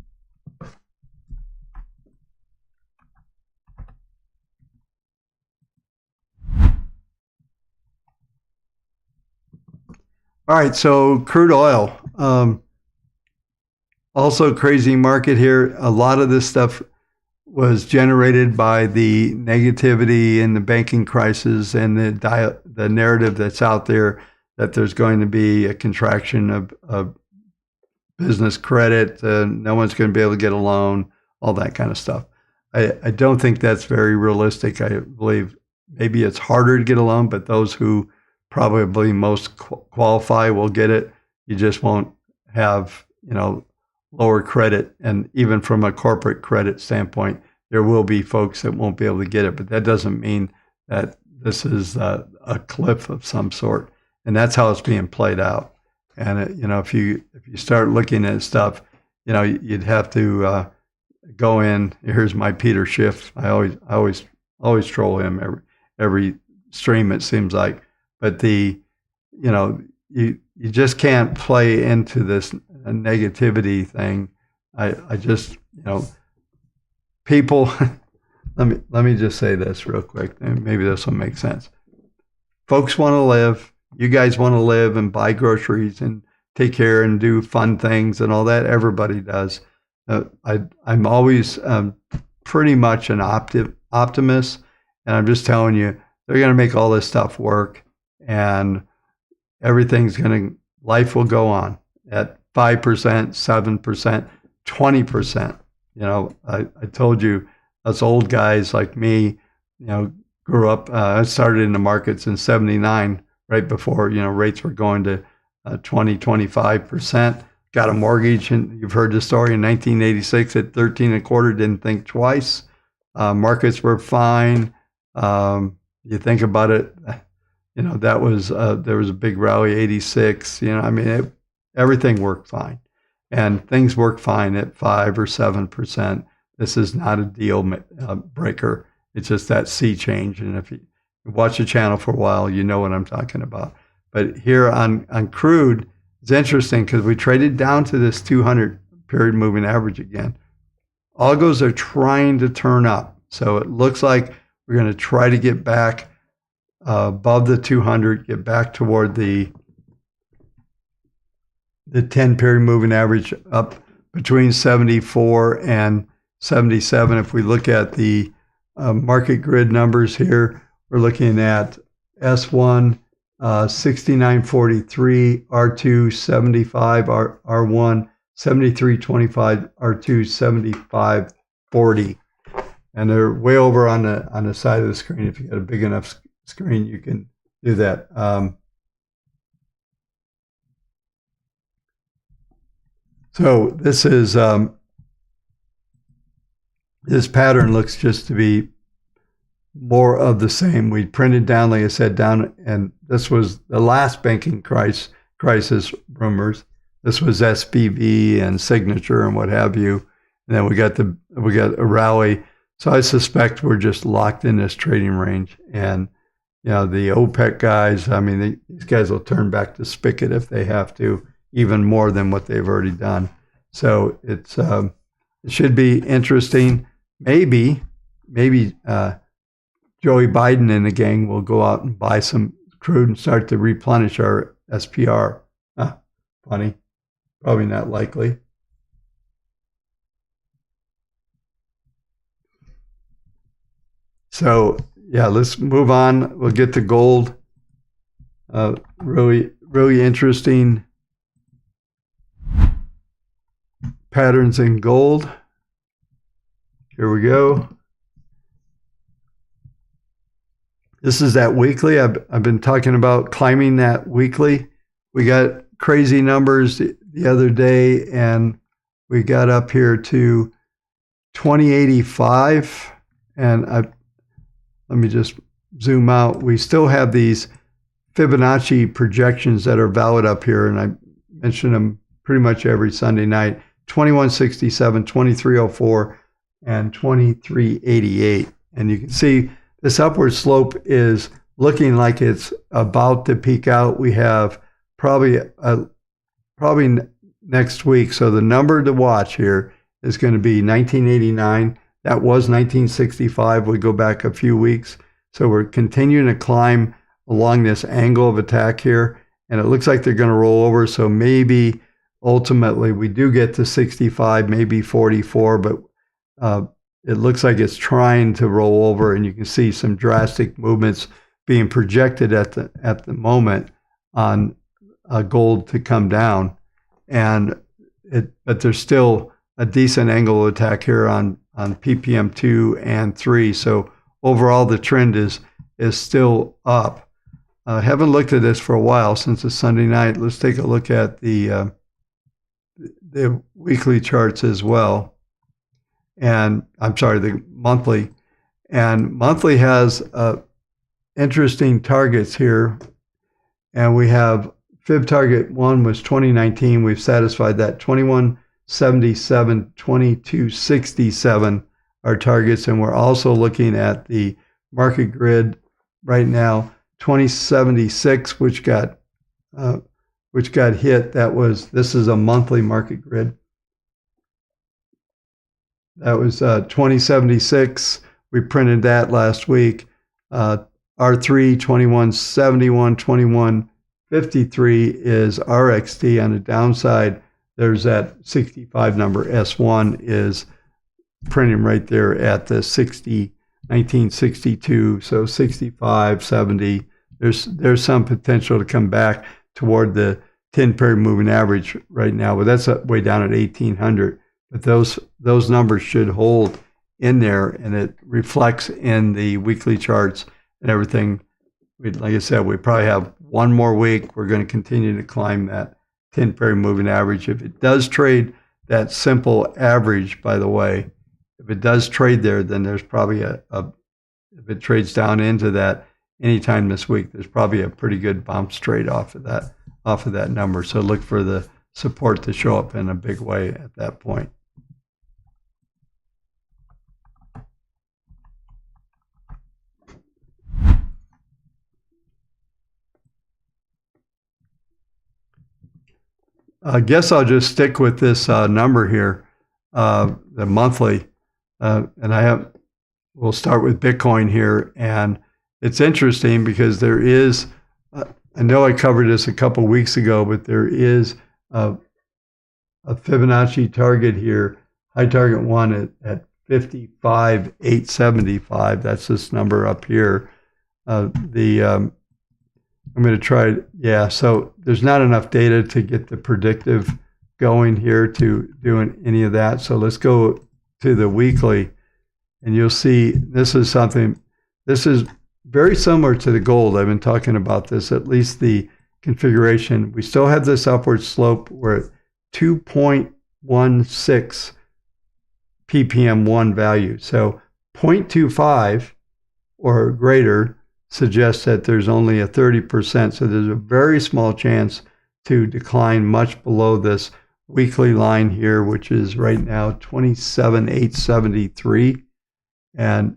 All right, so crude oil. Also crazy market here. A lot of this stuff was generated by the negativity in the banking crisis and the narrative that's out there that there's going to be a contraction of business credit, no one's going to be able to get a loan, all that kind of stuff. I don't think that's very realistic. I believe maybe it's harder to get a loan, but those who probably most qualify will get it. You just won't have, lower credit. And even from a corporate credit standpoint, there will be folks that won't be able to get it, but that doesn't mean that this is a cliff of some sort. And that's how it's being played out. And if you start looking at stuff, you'd have to go in. Here's my Peter Schiff. I always troll him every stream, it seems like. But you just can't play into this negativity thing. I just people. let me just say this real quick. Maybe this will make sense. Folks want to live. You guys want to live and buy groceries and take care and do fun things and all that. Everybody does. I'm always pretty much an optimist, and I'm just telling you, they're going to make all this stuff work, and life will go on at 5%, 7%, 20%. I told you, us old guys like me, grew up. I started in the markets in '79, right before rates were going to 20, 25%. Got a mortgage, and you've heard the story, in 1986 at 13 and a quarter. Didn't think twice. Markets were fine. You think about it, that was there was a big rally, 86. Everything worked fine, and things work fine at 5 or 7%. This is not a deal breaker. It's just that sea change. And if you watch the channel for a while, you know what I'm talking about. But here on crude, it's interesting because we traded down to this 200 period moving average again. Algos are trying to turn up. So it looks like we're going to try to get back above the 200, get back toward the 10 period moving average, up between 74 and 77. If we look at the market grid numbers here, we're looking at S1 69.43, R2 75, R1 73.25, R2 75.40, and they're way over on the side of the screen. If you got a big enough screen, you can do that. So this is this pattern looks just to be more of the same. We printed down, like I said, down, and this was the last banking crisis rumors. This was SBV and Signature and what have you. And then we got a rally. So I suspect we're just locked in this trading range. And the OPEC guys, these guys will turn back the spigot if they have to, even more than what they've already done. So it should be interesting. Maybe Joey Biden and the gang will go out and buy some crude and start to replenish our SPR. Funny. Probably not likely. So yeah, let's move on. We'll get to gold. Really interesting patterns in gold. Here we go. This is that weekly. I've been talking about climbing that weekly. We got crazy numbers the other day, and we got up here to 2085. And let me just zoom out. We still have these Fibonacci projections that are valid up here, and I mention them pretty much every Sunday night. 2167, 2304, and 2388. And you can see this upward slope is looking like it's about to peak out. We have probably next week. So the number to watch here is going to be 1989. That was 1965. We go back a few weeks. So we're continuing to climb along this angle of attack here. And it looks like they're going to roll over. So maybe ultimately we do get to 65, maybe 44, but it looks like it's trying to roll over, and you can see some drastic movements being projected at the moment on gold to come down, but there's still a decent angle of attack here on ppm 2 and 3. So overall, the trend is still up. Haven't looked at this for a while since it's Sunday night. Let's take a look at the weekly charts as well. And I'm sorry, the monthly. And monthly has interesting targets here. And we have fib target 1 was 2019. We've satisfied that. 2177, 2267 are targets. And we're also looking at the market grid right now. 2076, which got hit. This is a monthly market grid. That was 2076. We printed that last week. R3 2171, 2153 is RXT. On the downside, there's that 65 number. S1 is printing right there at the 1962. So 65, 70. There's some potential to come back toward the 10-period moving average right now, but that's way down at 1800. But those numbers should hold in there, and it reflects in the weekly charts and everything. Like I said, we probably have one more week. We're going to continue to climb that 10-period moving average. If it does trade that simple average, by the way, if it does trade there, then there's probably if it trades down into that anytime this week, there's probably a pretty good bounce trade off of that number. So look for the support to show up in a big way at that point. I guess I'll just stick with this number here, the monthly, and we'll start with Bitcoin here. And it's interesting because there is, I know I covered this a couple weeks ago, but there is a Fibonacci target here, high target 1 at 55,875. That's this number up here. I'm going to try, yeah, so there's not enough data to get the predictive going here to doing any of that. So let's go to the weekly, and you'll see this is very similar to the gold. I've been talking about this, at least the configuration. We still have this upward slope. We're at 2.16 ppm 1 value. So 0.25 or greater suggests that there's only a 30%. So there's a very small chance to decline much below this weekly line here, which is right now 27,873. And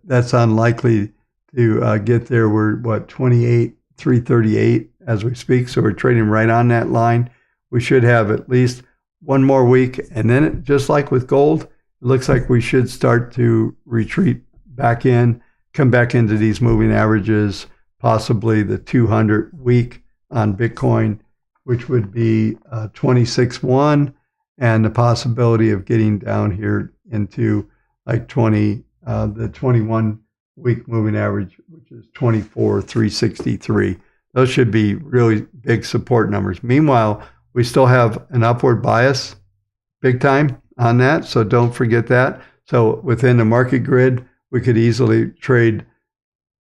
that's unlikely to get there. We're 28,338 as we speak. So we're trading right on that line. We should have at least one more week. And then just like with gold, it looks like we should start to retreat back in, come back into these moving averages, possibly the 200 week on Bitcoin, which would be 26.1, and the possibility of getting down here into like the 21-week moving average, which is 24,363. Those should be really big support numbers. Meanwhile, we still have an upward bias big time on that, so don't forget that. So within the market grid, we could easily trade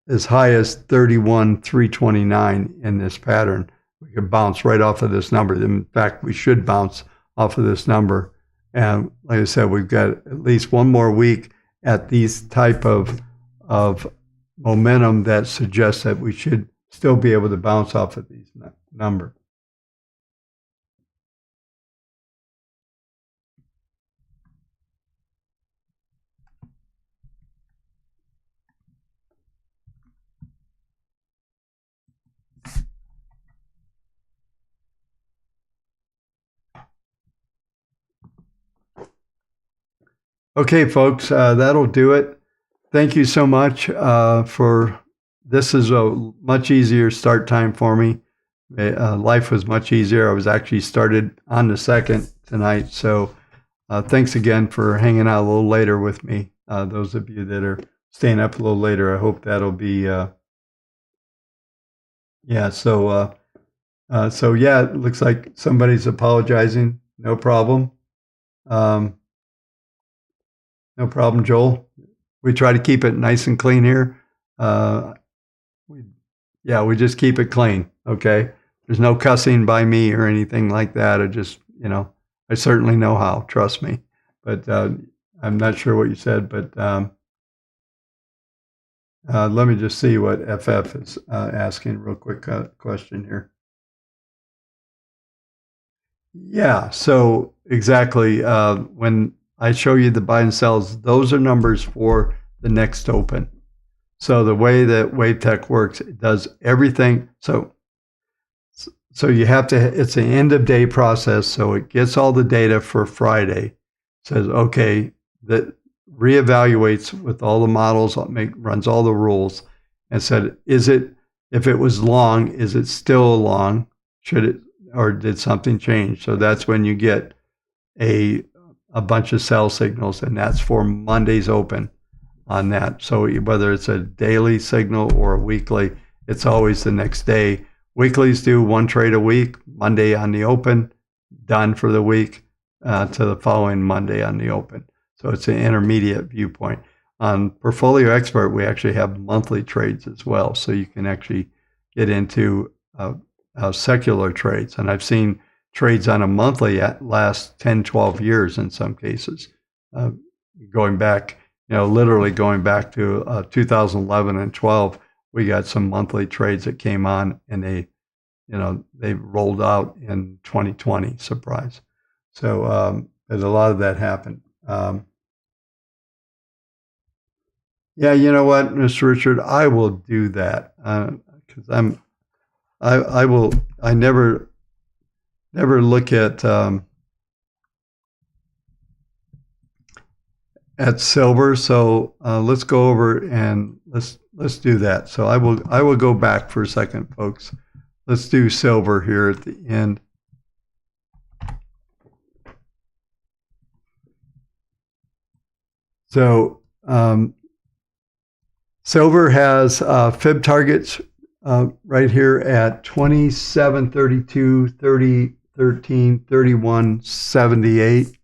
as high as 31,329 in this pattern. We could bounce right off of this number. In fact, we should bounce off of this number. And like I said, we've got at least one more week at these type of momentum that suggests that we should still be able to bounce off of these numbers. Okay, folks, that'll do it. Thank you so much for this. Is a much easier start time for me. Life was much easier. I was actually started on the 2nd tonight. So thanks again for hanging out a little later with me. Those of you that are staying up a little later, I hope that'll be, yeah. So yeah, it looks like somebody's apologizing. No problem. No problem, Joel. We try to keep it nice and clean here. We just keep it clean, okay? There's no cussing by me or anything like that. I just, I certainly know how, trust me. But I'm not sure what you said, but let me just see what FF is asking. Real quick question here. Yeah, so exactly. When I show you the buy and sells, those are numbers for the next open. So the way that Wavetech works, it does everything. So you have to, it's an end of day process. So it gets all the data for Friday, says, okay, that reevaluates with all the models, runs all the rules, and said, if it was long, is it still long? Should it, or did something change? So that's when you get a bunch of sell signals, and that's for Monday's open on that. So whether it's a daily signal or a weekly, it's always the next day. Weeklies do one trade a week, Monday on the open, done for the week, to the following Monday on the open. So it's an intermediate viewpoint. On PortfolioXpert, we actually have monthly trades as well. So you can actually get into secular trades. And I've seen trades on a monthly at last 10, 12 years in some cases, going back, literally going back to 2011 and 12. We got some monthly trades that came on, and they rolled out in 2020, surprise. So there's a lot of that happened. Yeah, you know what, Mr. Richard, I will do that because I never look at silver. So let's go over and let's do that. So I will go back for a second, folks. Let's do silver here at the end. So silver has fib targets right here at 27, 32, 30, 13, 31, 78.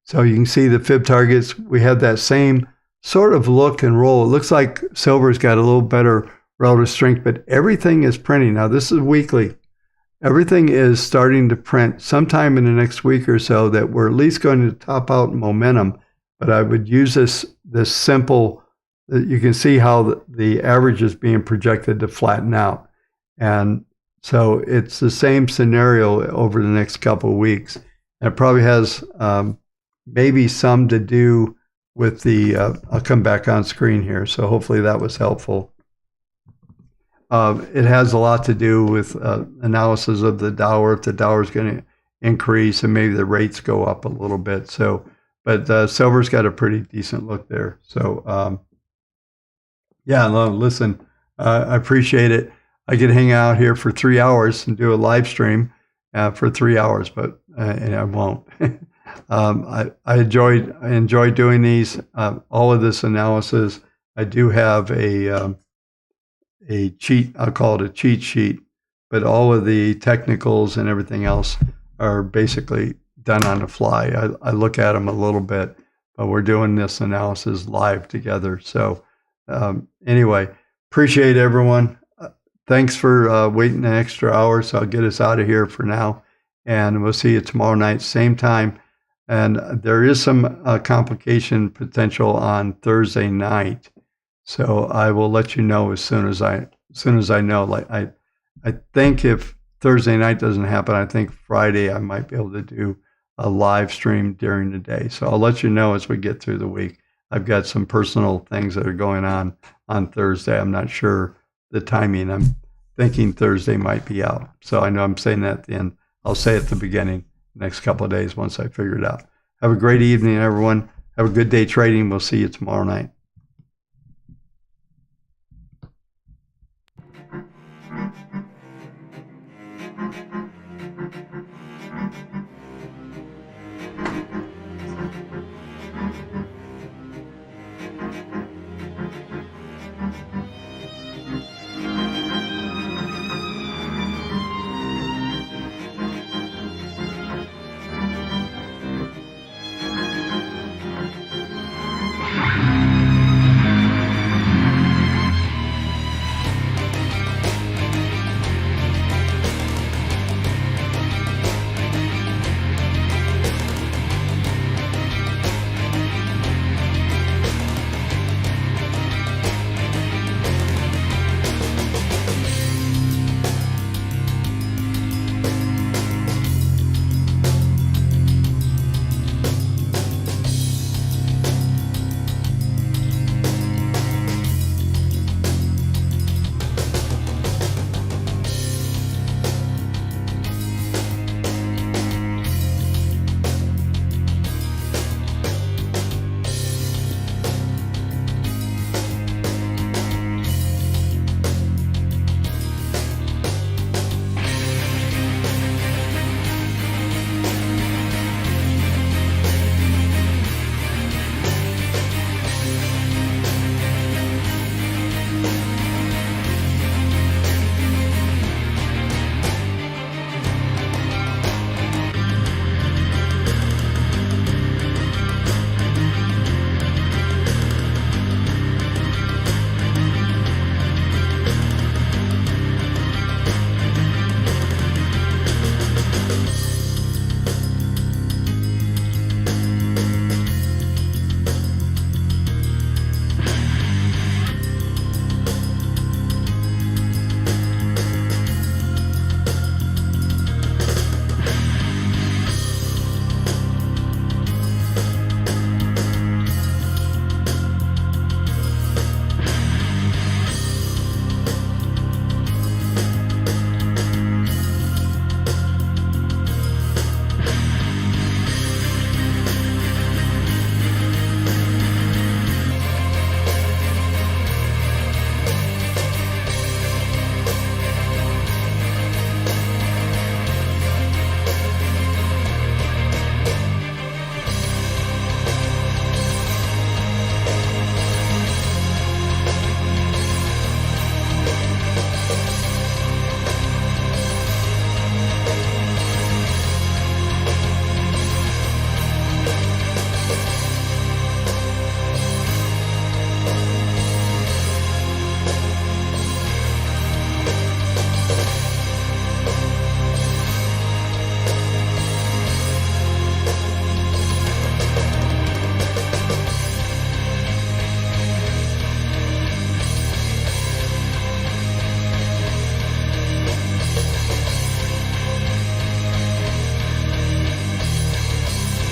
So you can see the fib targets. We have that same sort of look and roll. It looks like silver's got a little better relative strength, but everything is printing. Now this is weekly. Everything is starting to print sometime in the next week or so that we're at least going to top out momentum. But I would use this simple, you can see how the average is being projected to flatten out. And so it's the same scenario over the next couple of weeks. And it probably has maybe some to do with the, I'll come back on screen here. So hopefully that was helpful. It has a lot to do with analysis of the dollar, if the dollar is going to increase and maybe the rates go up a little bit. So, but silver's got a pretty decent look there. So, yeah, listen, I appreciate it. I could hang out here for 3 hours and do a live stream for 3 hours, but and I won't. I enjoy doing these, all of this analysis. I do have a cheat, I'll call it a cheat sheet, but all of the technicals and everything else are basically done on the fly. I look at them a little bit, but we're doing this analysis live together. So anyway, appreciate everyone. Thanks for waiting an extra hour. So I'll get us out of here for now. And we'll see you tomorrow night, same time. And there is some complication potential on Thursday night. So I will let you know as soon as I know. Like I think if Thursday night doesn't happen, I think Friday I might be able to do a live stream during the day. So I'll let you know as we get through the week. I've got some personal things that are going on Thursday. I'm not sure the timing. I'm thinking Thursday might be out. So I know I'm saying that at the end. I'll say at the beginning, next couple of days once I figure it out. Have a great evening, everyone. Have a good day trading. We'll see you tomorrow night.